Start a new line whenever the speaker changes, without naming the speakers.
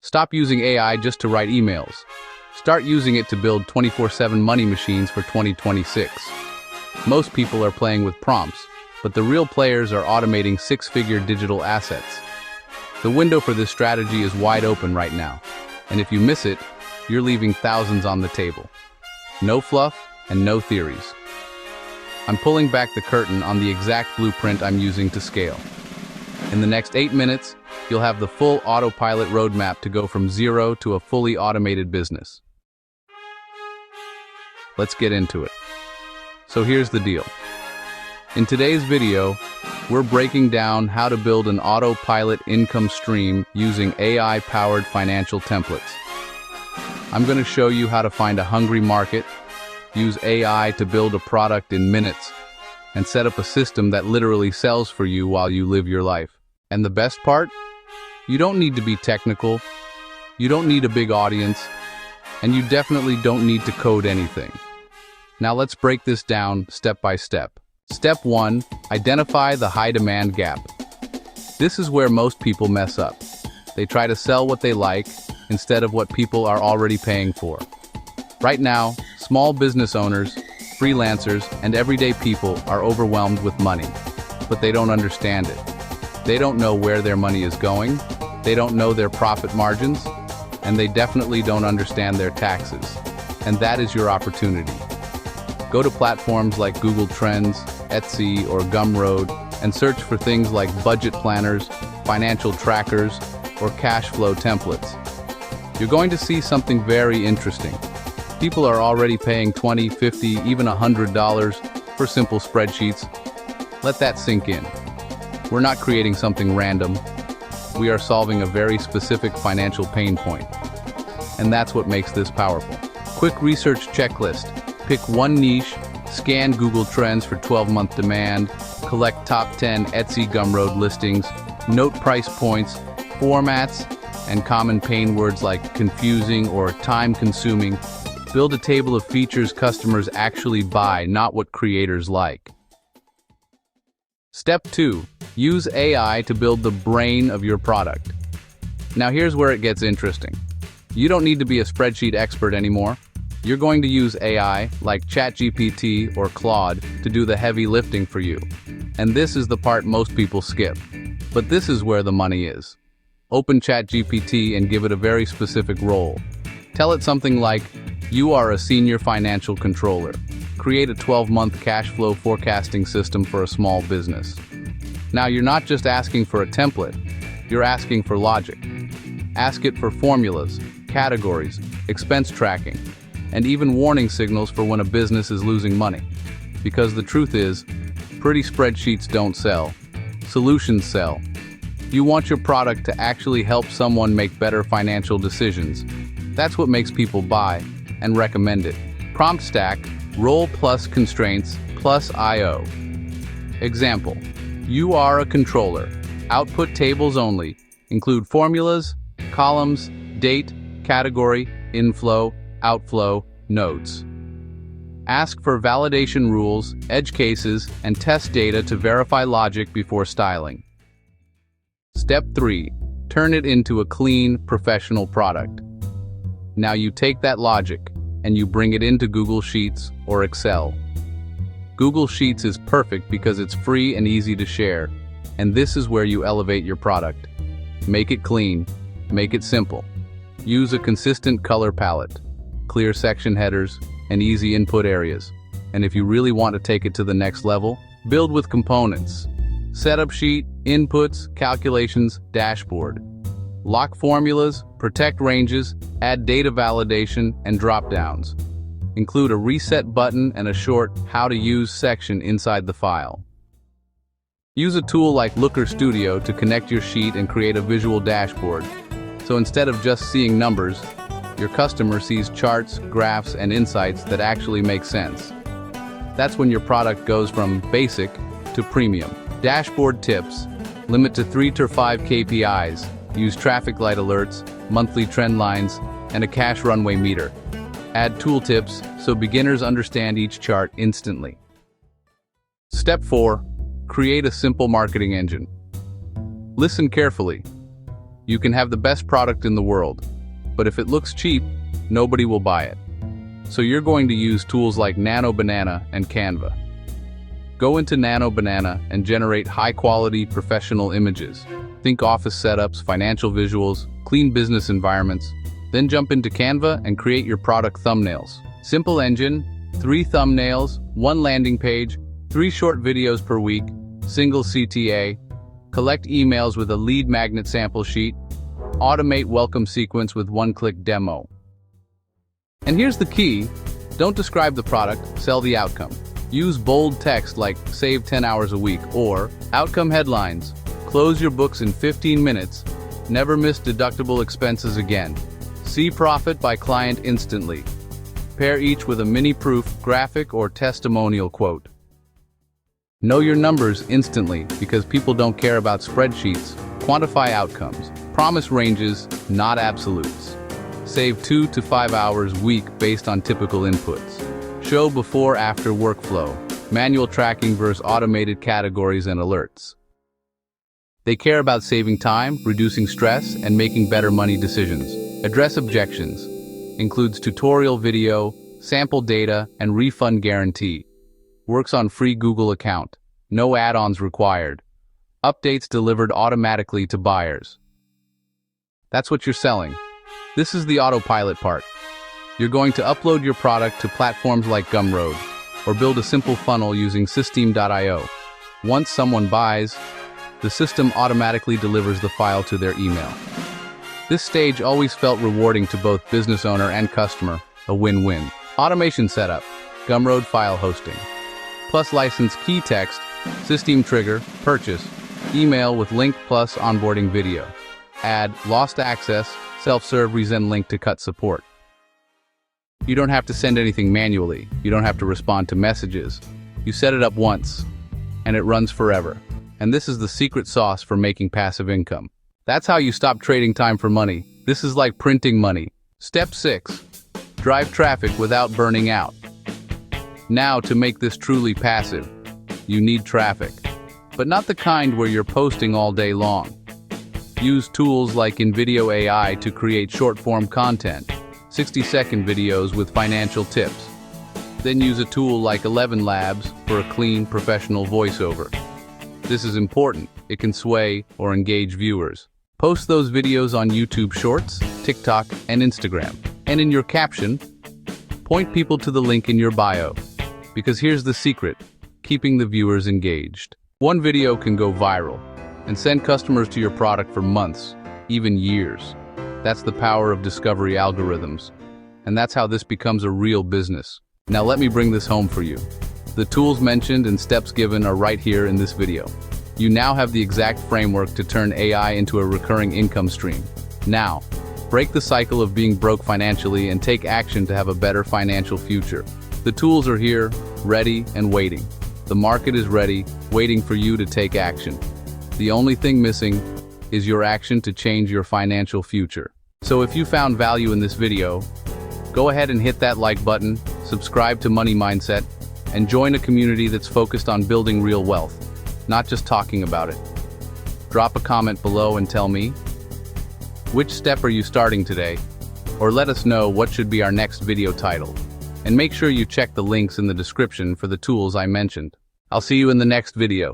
Stop using AI just to write emails. Start using it to build 24/7 money machines for 2026. Most people are playing with prompts, but the real players are automating six-figure digital assets. The window for this strategy is wide open right now, and if you miss it, you're leaving thousands on the table. No fluff and no theories. I'm pulling back the curtain on the exact blueprint I'm using to scale. In the next 8 minutes, you'll have the full Autopilot roadmap to go from zero to a fully automated business. Let's get into it. So here's the deal. In today's video, we're breaking down how to build an autopilot income stream using AI-powered financial templates. I'm going to show you how to find a hungry market, use AI to build a product in minutes, and set up a system that literally sells for you while you live your life. And the best part? You don't need to be technical, you don't need a big audience, and you definitely don't need to code anything. Now let's break this down step by step. Step 1, identify the high demand gap. This is where most people mess up. They try to sell what they like instead of what people are already paying for. Right now, small business owners, freelancers, and everyday people are overwhelmed with money, but they don't understand it. They don't know where their money is going, they don't know their profit margins, and they definitely don't understand their taxes. And that is your opportunity. Go to platforms like Google Trends, Etsy, or Gumroad and search for things like budget planners, financial trackers, or cash flow templates. You're going to see something very interesting. People are already paying $20, $50, even $100 for simple spreadsheets. Let that sink in. We're not creating something random. We are solving a very specific financial pain point. And that's what makes this powerful. Quick research checklist. Pick one niche, scan Google Trends for 12-month demand, collect top 10 Etsy Gumroad listings, note price points, formats, and common pain words like confusing or time-consuming. Build a table of features customers actually buy, not what creators like. Step 2, use AI to build the brain of your product. Now here's where it gets interesting. You don't need to be a spreadsheet expert anymore. You're going to use AI, like ChatGPT or Claude, to do the heavy lifting for you. And this is the part most people skip. But this is where the money is. Open ChatGPT and give it a very specific role. Tell it something like, you are a senior financial controller. Create a 12-month cash flow forecasting system for a small business. Now you're not just asking for a template, you're asking for logic. Ask it for formulas, categories, expense tracking, and even warning signals for when a business is losing money. Because the truth is, pretty spreadsheets don't sell. Solutions sell. You want your product to actually help someone make better financial decisions. That's what makes people buy and recommend it. Prompt stack, role plus constraints plus IO. Example, you are a controller. Output tables only. Include formulas, columns, date, category, inflow, outflow, notes. Ask for validation rules, edge cases, and test data to verify logic before styling. Step 3. Turn it into a clean, professional product. Now you take that logic and you bring it into Google Sheets or Excel. Google Sheets is perfect because it's free and easy to share, and this is where you elevate your product. Make it clean, make it simple. Use a consistent color palette, clear section headers, and easy input areas. And if you really want to take it to the next level, build with components. Setup sheet, inputs, calculations, dashboard. Lock formulas, protect ranges, add data validation, and drop-downs. Include a reset button and a short how to use section inside the file. Use a tool like Looker Studio to connect your sheet and create a visual dashboard. So instead of just seeing numbers, your customer sees charts, graphs, and insights that actually make sense. That's when your product goes from basic to premium. Dashboard tips. Limit to 3 to 5 KPIs. Use traffic light alerts, monthly trend lines, and a cash runway meter. Add tooltips so beginners understand each chart instantly. Step 4. Create a simple marketing engine. Listen carefully. You can have the best product in the world, but if it looks cheap, nobody will buy it. So you're going to use tools like Nano Banana and Canva. Go into Nano Banana and generate high-quality professional images. Think office setups, financial visuals, clean business environments. Then jump into Canva and create your product thumbnails. Simple engine, 3 thumbnails, 1 landing page, 3 short videos per week, single CTA, collect emails with a lead magnet sample sheet, automate welcome sequence with one-click demo. And here's the key, don't describe the product, sell the outcome. Use bold text like save 10 hours a week or outcome headlines, close your books in 15 minutes, never miss deductible expenses again. See profit by client instantly. Pair each with a mini proof, graphic, or testimonial quote. Know your numbers instantly because people don't care about spreadsheets. Quantify outcomes. Promise ranges, not absolutes. Save 2 to 5 hours a week based on typical inputs. Show before-after workflow. Manual tracking versus automated categories and alerts. They care about saving time, reducing stress, and making better money decisions. Address objections. Includes tutorial video, sample data, and refund guarantee. Works on free Google account. No add-ons required. Updates delivered automatically to buyers. That's what you're selling. This is the autopilot part. You're going to upload your product to platforms like Gumroad, or build a simple funnel using System.io. Once someone buys, the system automatically delivers the file to their email. This stage always felt rewarding to both business owner and customer, a win-win. Automation setup, Gumroad file hosting. Plus license key text, system trigger, purchase, email with link plus onboarding video. Add lost access, self-serve resend link to cut support. You don't have to send anything manually. You don't have to respond to messages. You set it up once, and it runs forever. And this is the secret sauce for making passive income. That's how you stop trading time for money. This is like printing money. Step 6. Drive traffic without burning out. Now, to make this truly passive, you need traffic. But not the kind where you're posting all day long. Use tools like InVideo AI to create short-form content, 60-second videos with financial tips. Then use a tool like 11 Labs for a clean, professional voiceover. This is important. It can sway or engage viewers. Post those videos on YouTube Shorts, TikTok, and Instagram. And in your caption, point people to the link in your bio. Because here's the secret, keeping the viewers engaged. One video can go viral and send customers to your product for months, even years. That's the power of discovery algorithms. And that's how this becomes a real business. Now let me bring this home for you. The tools mentioned and steps given are right here in this video. You now have the exact framework to turn AI into a recurring income stream. Now, break the cycle of being broke financially and take action to have a better financial future. The tools are here, ready and waiting. The market is ready, waiting for you to take action. The only thing missing is your action to change your financial future. So if you found value in this video, go ahead and hit that like button, subscribe to Money Mindset, and join a community that's focused on building real wealth, not just talking about it. Drop a comment below and tell me, which step are you starting today? Or let us know what should be our next video title. And make sure you check the links in the description for the tools I mentioned. I'll see you in the next video.